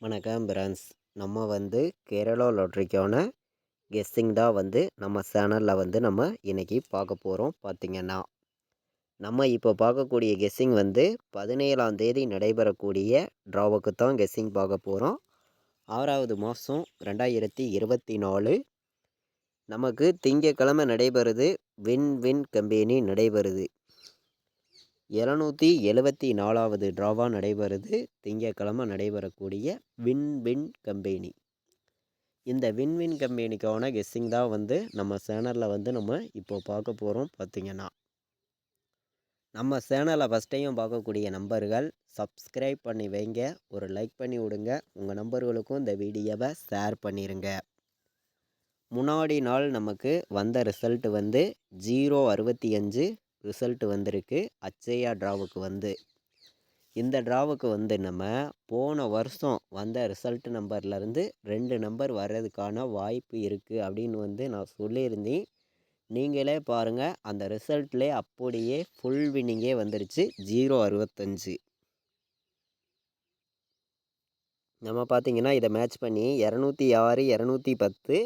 வணக்கம் பிரான்ஸ். நம்ம கேரளா லாட்ரிக்கான கெஸ்ஸிங் தான் நம்ம சேனலில் நம்ம இன்றைக்கி பார்க்க போகிறோம். பார்த்திங்கன்னா நம்ம இப்போ பார்க்கக்கூடிய கெஸ்ஸிங் 17ஆம் தேதி நடைபெறக்கூடிய ட்ராவுக்கு தான் கெஸ்ஸிங் பார்க்க போகிறோம். 6வது மாதம் 2024 நமக்கு திங்கக்கிழமை நடைபெறுது. வின் வின் கம்பெனி நடைபெறுது. 774வது ட்ராவாக நடைபெறுது. திங்கக்கிழமை நடைபெறக்கூடிய வின் வின் கம்பெனி. இந்த வின் வின் கம்பெனிக்கான கெஸ்ஸிங் தான் நம்ம சேனலில் நம்ம இப்போ பார்க்க போகிறோம். பார்த்திங்கன்னா நம்ம சேனலை ஃபஸ்ட் டைம் பார்க்கக்கூடிய நம்பர்கள் சப்ஸ்கிரைப் பண்ணி வைங்க, ஒரு லைக் பண்ணி விடுங்க, உங்கள் நம்பர்களுக்கும் இந்த வீடியோவை ஷேர் பண்ணிடுங்க. முன்னாடி நாள் நமக்கு வந்த ரிசல்ட் 065 ரிசல்ட் வந்திருக்கு. அச்சயா ட்ராவுக்கு இந்த ட்ராவுக்கு நம்ம போன வருஷம் வந்த ரிசல்ட் நம்பர்லேருந்து 2 நம்பர் வர்றதுக்கான வாய்ப்பு இருக்குது அப்படின்னு நான் சொல்லியிருந்தேன். நீங்களே பாருங்கள், அந்த ரிசல்ட்லேயே அப்படியே ஃபுல் வின்னிங்கே வந்துருச்சு. 065 நம்ம பார்த்திங்கன்னா இதை மேட்ச் பண்ணி 206, 210,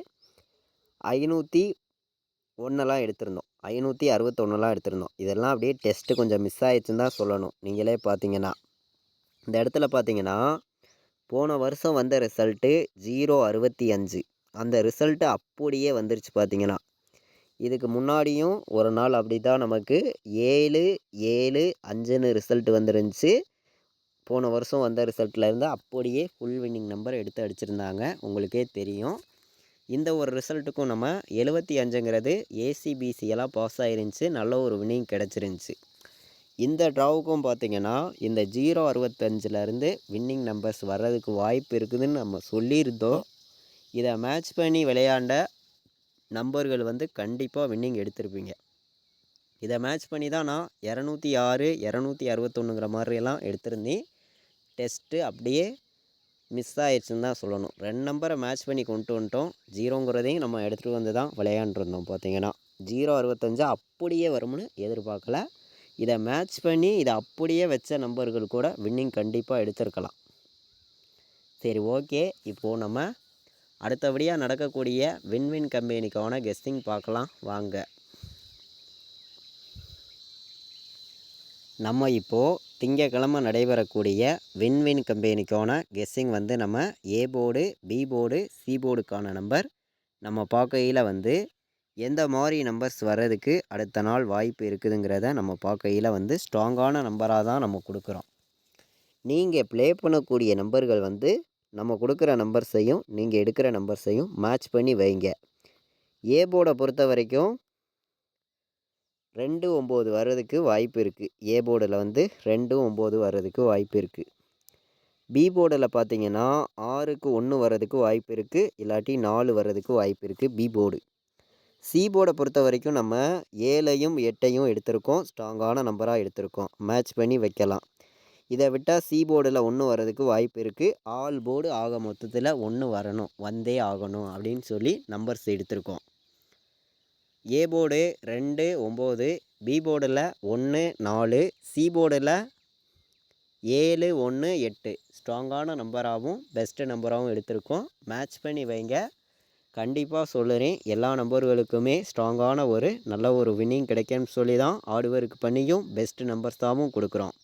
501 எடுத்திருந்தோம். 561 எடுத்திருந்தோம். இதெல்லாம் அப்படியே டெஸ்ட்டு கொஞ்சம் மிஸ் ஆகிடுச்சுன்னு தான் சொல்லணும். நீங்களே பார்த்தீங்கன்னா இந்த இடத்துல பார்த்தீங்கன்னா போன வருஷம் வந்த ரிசல்ட்டு 065. அந்த ரிசல்ட்டு அப்படியே வந்துருச்சு. பார்த்தீங்கன்னா இதுக்கு முன்னாடியும் ஒரு நாள் அப்படி தான் நமக்கு 775 ரிசல்ட் வந்துருந்துச்சு. போன வருஷம் வந்த ரிசல்ட்லேருந்து அப்படியே ஃபுல் வின்னிங் நம்பர் எடுத்து அடிச்சிருந்தாங்க. உங்களுக்கே தெரியும். இந்த ஒரு ரிசல்ட்டுக்கும் நம்ம 75ங்கிறது ஏசிபிசியெல்லாம் பாஸ் ஆகிருந்துச்சு. நல்ல ஒரு வின்னிங் கிடச்சிருந்துச்சு. இந்த ட்ராவுக்கும் பார்த்திங்கன்னா இந்த 065லேருந்து வின்னிங் நம்பர்ஸ் வர்றதுக்கு வாய்ப்பு இருக்குதுன்னு நம்ம சொல்லியிருந்தோம். இதை மேட்ச் பண்ணி விளையாண்ட நம்பர்கள் கண்டிப்பாக வின்னிங் எடுத்திருப்பீங்க. இதை மேட்ச் பண்ணி தான் நான் 206, 261ங்கிற மாதிரியெல்லாம் எடுத்திருந்தேன். டெஸ்ட்டு அப்படியே மிஸ் ஆயிடுச்சுன்னு தான் சொல்லணும். 2 நம்பரை மேட்ச் பண்ணி கொண்டு வந்துட்டோம். 0ங்கிறதையும் நம்ம எடுத்துகிட்டு வந்து தான் விளையாண்டுருந்தோம். பார்த்திங்கன்னா 065 அப்படியே வரும்னு எதிர்பார்க்கல. இதை மேட்ச் பண்ணி இதை அப்படியே வச்ச நம்பர்கள் கூட வின்னிங் கண்டிப்பாக எடுத்திருக்கலாம். சரி, ஓகே. இப்போது நம்ம அடுத்தபடியாக நடக்கக்கூடிய வின்வின் கம்பெனிக்கான கெஸ்ஸிங் பார்க்கலாம் வாங்க. நம்ம இப்போது திங்கக்கிழமை நடைபெறக்கூடிய வின்வின் கம்பெனிக்கான கெஸ்ஸிங் நம்ம A board, B board, C போர்டுக்கான நம்பர் நம்ம பார்க்கையில் எந்த மாதிரி நம்பர்ஸ் வர்றதுக்கு அடுத்த நாள் வாய்ப்பு இருக்குதுங்கிறத நம்ம பார்க்கையில் ஸ்ட்ராங்கான நம்பராக தான் நம்ம கொடுக்குறோம். நீங்கள் ப்ளே பண்ணக்கூடிய நம்பர்கள் நம்ம கொடுக்குற நம்பர்ஸையும் நீங்கள் எடுக்கிற நம்பர்ஸையும் மேட்ச் பண்ணி வைங்க. ஏ போர்டை பொறுத்த வரைக்கும் 2, 9 வர்றதுக்கு வாய்ப்பு இருக்குது. ஏ போர்டில் 2, 9 வர்றதுக்கு வாய்ப்பு இருக்குது. பி போர்டில் பார்த்தீங்கன்னா 6க்கு 1 வர்றதுக்கு வாய்ப்பு இருக்குது. இல்லாட்டி 4 வர்றதுக்கு வாய்ப்பு இருக்குது பி போர்டு. சி போர்டை பொறுத்த வரைக்கும் நம்ம 7ஐயும் 8ஐயும் எடுத்திருக்கோம். ஸ்ட்ராங்கான நம்பராக எடுத்திருக்கோம். மேட்ச் பண்ணி வைக்கலாம். இதை விட்டால் சி போர்டில் 1 வர்றதுக்கு வாய்ப்பு இருக்குது. ஆல் போர்டு ஆக மொத்தத்தில் 1 வரணும், வந்தே ஆகணும் அப்படின்னு சொல்லி நம்பர்ஸ் எடுத்திருக்கோம். ஏ போர்டு 2, 9, பி போர்டில் 1, 4, சி போர்டில் 7, 1, 8 ஸ்ட்ராங்கான நம்பராகவும் பெஸ்ட்டு நம்பராகவும் எடுத்திருக்கோம். மேட்ச் பண்ணி வைங்க. கண்டிப்பாக சொல்லுறேன், எல்லா நம்பர்களுக்குமே ஸ்ட்ராங்கான ஒரு நல்ல ஒரு வின்னிங் கிடைக்கும்னு சொல்லி தான் ஹார்ட் ஒர்க் பண்ணியும் பெஸ்ட்டு நம்பர்ஸாகவும் கொடுக்குறோம்.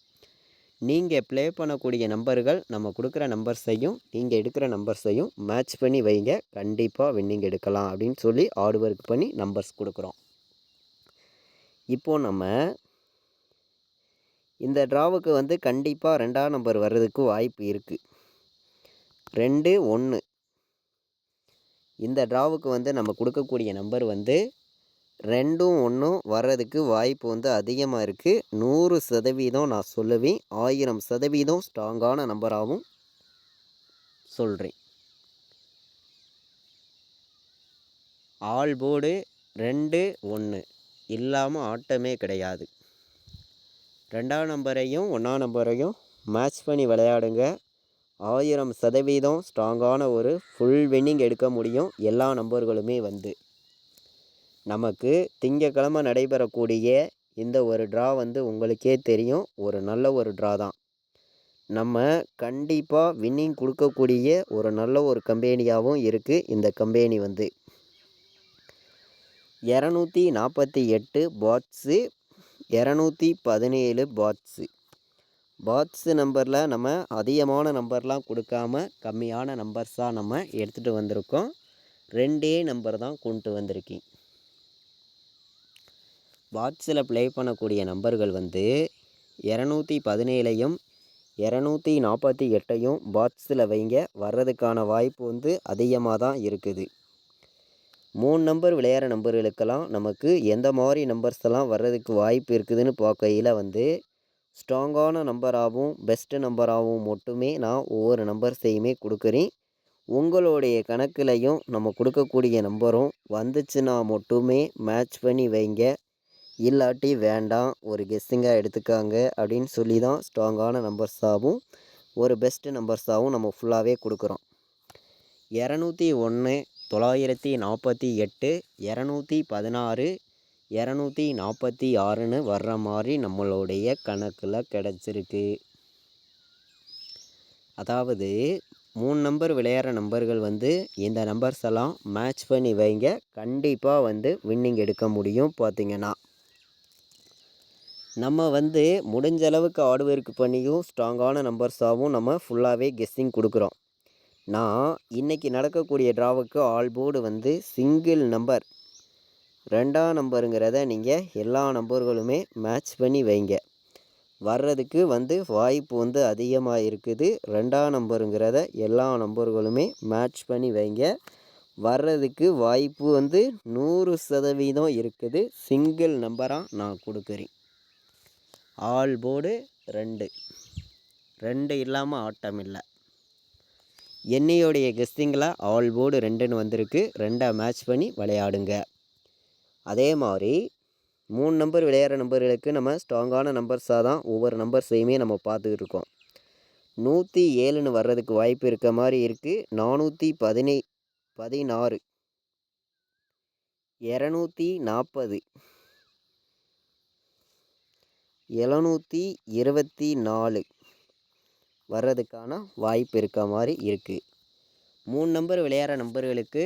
நீங்கள் ப்ளே பண்ணக்கூடிய நம்பர்கள் நம்ம கொடுக்குற நம்பர்ஸையும் நீங்கள் எடுக்கிற நம்பர்ஸையும் மேட்ச் பண்ணி வைங்க. கண்டிப்பாக வின்னிங் எடுக்கலாம் அப்படின்னு சொல்லி ஹார்ட் ஒர்க் பண்ணி நம்பர்ஸ் கொடுக்குறோம். இப்போது நம்ம இந்த ட்ராவுக்கு கண்டிப்பாக 2ஆம் நம்பர் வர்றதுக்கு வாய்ப்பு இருக்குது. 2, 1 இந்த ட்ராவுக்கு நம்ம கொடுக்கக்கூடிய நம்பர் 2ம் 1ம் வர்றதுக்கு வாய்ப்பு அதிகமாக இருக்குது. 100% நான் சொல்லுவேன். 1000% ஸ்ட்ராங்கான நம்பராகவும் சொல்கிறேன். ஆல் போர்டு 2, 1 இல்லாமல் ஆட்டமே கிடையாது. 2ஆம் நம்பரையும் 1ஆம் நம்பரையும் மேட்ச் பண்ணி விளையாடுங்க. 1000% ஸ்ட்ராங்கான ஒரு ஃபுல் வின்னிங் எடுக்க முடியும். எல்லா நம்பர்களுமே நமக்கு திங்கக்கிழமை நடைபெறக்கூடிய இந்த ஒரு ட்ரா உங்களுக்கே தெரியும், ஒரு நல்ல ஒரு ட்ரா தான். நம்ம கண்டிப்பாக வின்னிங் கொடுக்கக்கூடிய ஒரு நல்ல ஒரு கம்பெனியாகவும் இருக்குது இந்த கம்பெனி வந்து. 248 பாட்ஸு, 217 பாட்ஸு. பாட்ஸு நம்பரில் நம்ம அதிகமான நம்பர்லாம் கொடுக்காம கம்மியான நம்பர்ஸாக நம்ம எடுத்துகிட்டு வந்திருக்கோம். 2 நம்பர் தான் கொண்டு வந்திருக்கேன். பாட்ஸில் ப்ளே பண்ணக்கூடிய நம்பர்கள் வந்து 217ஐயும் 248ஐயும் பாட்ஸில் வைங்க. வர்றதுக்கான வாய்ப்பு வந்து அதிகமாக தான் இருக்குது. 3 நம்பர் விளையாடுற நம்பர்களுக்கெல்லாம் நமக்கு எந்த மாதிரி நம்பர்ஸ் எல்லாம் வர்றதுக்கு வாய்ப்பு இருக்குதுன்னு பார்க்கையில் வந்து ஸ்ட்ராங்கான நம்பராகவும் பெஸ்ட்டு நம்பராகவும் மட்டுமே நான் ஒவ்வொரு நம்பர்ஸையுமே கொடுக்குறேன். உங்களுடைய கணக்குலையும் நம்ம கொடுக்கக்கூடிய நம்பரும் வந்துச்சுன்னா மட்டுமே மேட்ச் பண்ணி வைங்க. இல்லாட்டி வேண்டாம், ஒரு கெஸ்ஸிங்காக எடுத்துக்காங்க அப்படின்னு சொல்லி தான் ஸ்ட்ராங்கான நம்பர்ஸாகவும் ஒரு பெஸ்ட்டு நம்பர்ஸாகவும் நம்ம ஃபுல்லாகவே கொடுக்குறோம். 201, 948, 216, 246ன்னு வர்ற மாதிரி நம்மளுடைய கணக்கில் கிடச்சிருக்கு. அதாவது 3 நம்பர் விளையாடுற நம்பர்கள் வந்து இந்த நம்பர்ஸ் எல்லாம் மேட்ச் பண்ணி வைங்க. கண்டிப்பாக வந்து வின்னிங் எடுக்க முடியும். பார்த்திங்கன்னா நம்ம வந்து முடிஞ்ச அளவுக்கு ஹார்ட் ஒர்க் பண்ணியும் ஸ்ட்ராங்கான நம்பர்ஸாகவும் நம்ம ஃபுல்லாகவே கெஸ்ஸிங் கொடுக்குறோம். நான் இன்றைக்கி நடக்கக்கூடிய ட்ராவுக்கு ஆல் போர்டு வந்து சிங்கிள் நம்பர் 2ஆம் நம்பருங்கிறத நீங்கள் எல்லா நம்பர்களுமே மேட்ச் பண்ணி வைங்க. வர்றதுக்கு வந்து வாய்ப்பு வந்து அதிகமாக இருக்குது. 2ஆம் நம்பருங்கிறத எல்லா நம்பர்களுமே மேட்ச் பண்ணி வைங்க. வர்றதுக்கு வாய்ப்பு வந்து 100% இருக்குது. சிங்கிள் நம்பராக நான் கொடுக்குறேன். ஆல் போர்டு 2 இல்லாமல் ஆட்டம் இல்லை. என்னையோடைய கெஸ்ஸிங்கில் ஆல் போர்டு 2ன்னு வந்திருக்கு. 2 மேட்ச் பண்ணி விளையாடுங்க. அதே மாதிரி 3 நம்பர் விளையாடுற நம்பர்களுக்கு நம்ம ஸ்ட்ராங்கான நம்பர்ஸாக தான் ஒவ்வொரு நம்பர்ஸையுமே நம்ம பார்த்துக்கிட்டு இருக்கோம். 107ன்னு வர்றதுக்கு வாய்ப்பு இருக்க மாதிரி இருக்குது. 416, 240, 724 வர்றதுக்கான வாய்ப்பு இருக்க மாதிரி இருக்குது. 3 நம்பர் விளையாடுற நம்பர்களுக்கு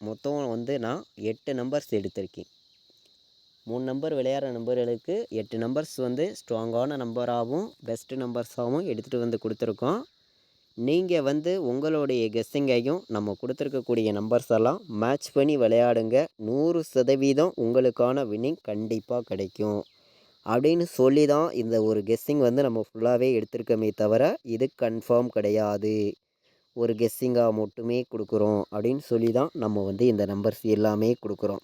மொத்தம் வந்து நான் 8 நம்பர்ஸ் எடுத்திருக்கேன். 3 நம்பர் விளையாடுற நம்பர்களுக்கு 8 நம்பர்ஸ் வந்து ஸ்ட்ராங்கான நம்பராகவும் பெஸ்ட்டு நம்பர்ஸாகவும் எடுத்துகிட்டு வந்து கொடுத்துருக்கோம். நீங்கள் வந்து உங்களுடைய கெஸ்ஸிங்கையும் நம்ம கொடுத்துருக்கக்கூடிய நம்பர்ஸ் எல்லாம் மேட்ச் பண்ணி விளையாடுங்க. 100% உங்களுக்கான வின்னிங் கண்டிப்பாக கிடைக்கும் அப்படின்னு சொல்லி தான் இந்த ஒரு கெஸ்ஸிங் வந்து நம்ம ஃபுல்லாகவே எடுத்திருக்கோமே தவிர இது கன்ஃபார்ம் கிடையாது. ஒரு கெஸ்ஸிங்காக மட்டுமே கொடுக்குறோம் அப்படின்னு சொல்லி தான் நம்ம வந்து இந்த நம்பர்ஸ் எல்லாமே கொடுக்குறோம்.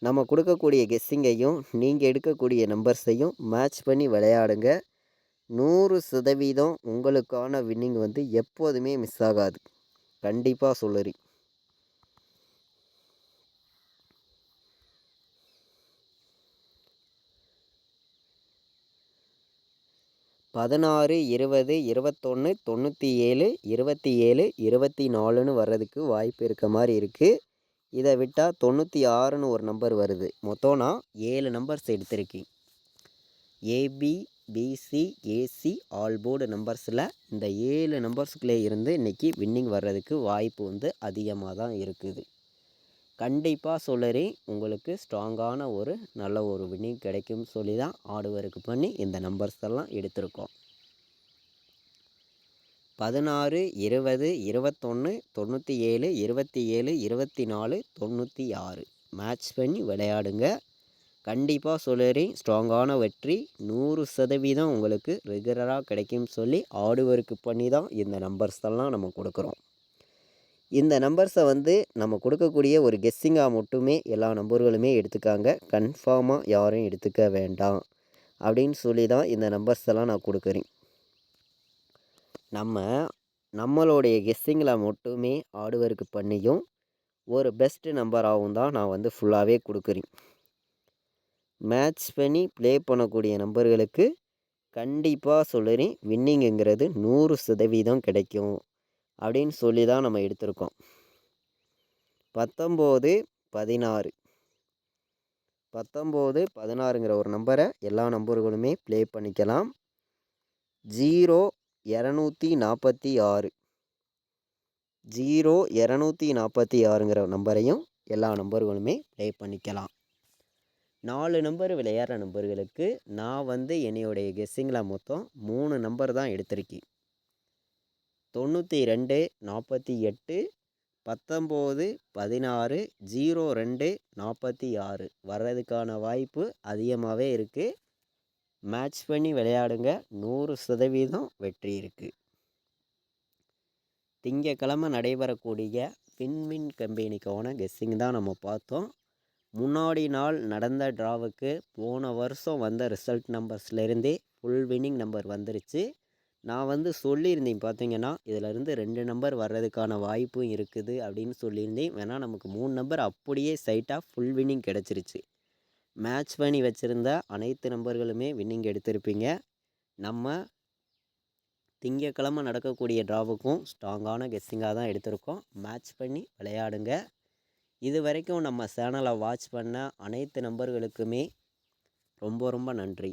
நம்ம கொடுக்கக்கூடிய கெஸ்ஸிங்கையும் நீங்கள் எடுக்கக்கூடிய நம்பர்ஸையும் மேட்ச் பண்ணி விளையாடுங்க. 100% உங்களுக்கான வின்னிங் வந்து எப்போதுமே மிஸ் ஆகாது. கண்டிப்பாக சொல்லுறேன். பதினாறு, 20, 21, 97, 27, 24ன்னு வர்றதுக்கு வாய்ப்பு இருக்க மாதிரி இருக்குது. இதை விட்டால் 96ன்னு ஒரு நம்பர் வருது. மொத்தம் நான் 7 நம்பர்ஸ் எடுத்திருக்கேன். AB, BC, AC all board நம்பர்ஸில் இந்த 7 நம்பர்ஸுக்குள்ளே இருந்து இன்றைக்கி வின்னிங் வர்றதுக்கு வாய்ப்பு வந்து அதிகமாக தான் இருக்குது. கண்டிப்பாக சொல்லுறேன், உங்களுக்கு ஸ்ட்ராங்கான ஒரு நல்ல ஒரு வின்னிங் கிடைக்கும்னு சொல்லி தான் ஹார்ட் ஒர்க் பண்ணி இந்த நம்பர்ஸ் எல்லாம் எடுத்திருக்கோம். 16, 20, 21, 97, 27, 24, 96 மேட்ச் பண்ணி விளையாடுங்க. கண்டிப்பாக சொல்லுறேன், ஸ்ட்ராங்கான வெற்றி 100% உங்களுக்கு ரெகுலராக கிடைக்கும்னு சொல்லி ஹார்ட் ஒர்க் பண்ணி தான் இந்த நம்பர்ஸ் எல்லாம் நம்ம கொடுக்குறோம். இந்த நம்பர்ஸை வந்து நம்ம கொடுக்கக்கூடிய ஒரு கெஸ்ஸிங்காக மட்டுமே எல்லா நம்பர்களுமே எடுத்துக்காங்க. கன்ஃபார்மாக யாரும் எடுத்துக்க வேண்டாம் அப்படின்னு சொல்லி தான் இந்த நம்பர்ஸ் எல்லாம் நான் கொடுக்குறேன். நம்மளுடைய கெஸ்ஸிங்கில் மட்டுமே ஹார்ட் ஒர்க் பண்ணியும் ஒரு பெஸ்ட்டு நம்பராகவும் தான் நான் வந்து ஃபுல்லாகவே கொடுக்குறேன். மேட்ச் பண்ணி ப்ளே பண்ணக்கூடிய நம்பர்களுக்கு கண்டிப்பாக சொல்லுறேன், வின்னிங்குங்கிறது 100% கிடைக்கும் அப்படின்னு சொல்லி தான் நம்ம எடுத்திருக்கோம். 19, 16 19, 16ங்கிற ஒரு நம்பரை எல்லா நம்பர்களுமே ப்ளே பண்ணிக்கலாம். 0, 246 0246ங்கிற நம்பரையும் எல்லா நம்பர்களுமே ப்ளே பண்ணிக்கலாம். 4 நம்பர் விளையாடுற நம்பர்களுக்கு நான் வந்து என்னையோடைய கெஸ்ஸிங்கில் மொத்தம் 3 நம்பர் தான் எடுத்திருக்கேன். 92 48 19 16 02 46 வர்றதுக்கான வாய்ப்பு அதிகமாகவே இருக்குது. மேட்ச் பண்ணி விளையாடுங்க, 100% வெற்றி இருக்குது. திங்கக்கிழமை நடைபெறக்கூடிய விண்மின் கம்பெனிக்கான கெஸ்ஸிங் தான் நம்ம பார்த்தோம். முன்னாடி நாள் நடந்த ட்ராவுக்கு போன வருஷம் வந்த ரிசல்ட் நம்பர்ஸ்லேருந்தே ஃபுல் வின்னிங் நம்பர் வந்துருச்சு. நான் வந்து சொல்லியிருந்தேன் பார்த்தீங்கன்னா, இதிலேருந்து 2 நம்பர் வர்றதுக்கான வாய்ப்பும் இருக்குது அப்படின்னு சொல்லியிருந்தேன். வேணால் நமக்கு 3 நம்பர் அப்படியே சைட்டாக ஃபுல் வின்னிங் கிடச்சிருச்சு. மேட்ச் பண்ணி வச்சுருந்த அனைத்து நம்பர்களுமே வின்னிங் எடுத்திருப்பீங்க. நம்ம திங்கக்கிழமை நடக்கக்கூடிய ட்ராவுக்கும் ஸ்ட்ராங்கான கெஸ்ஸிங்காக தான் எடுத்திருக்கோம். மேட்ச் பண்ணி விளையாடுங்க. இது வரைக்கும் நம்ம சேனலை வாட்ச் பண்ண அனைத்து நம்பர்களுக்குமே ரொம்ப ரொம்ப நன்றி.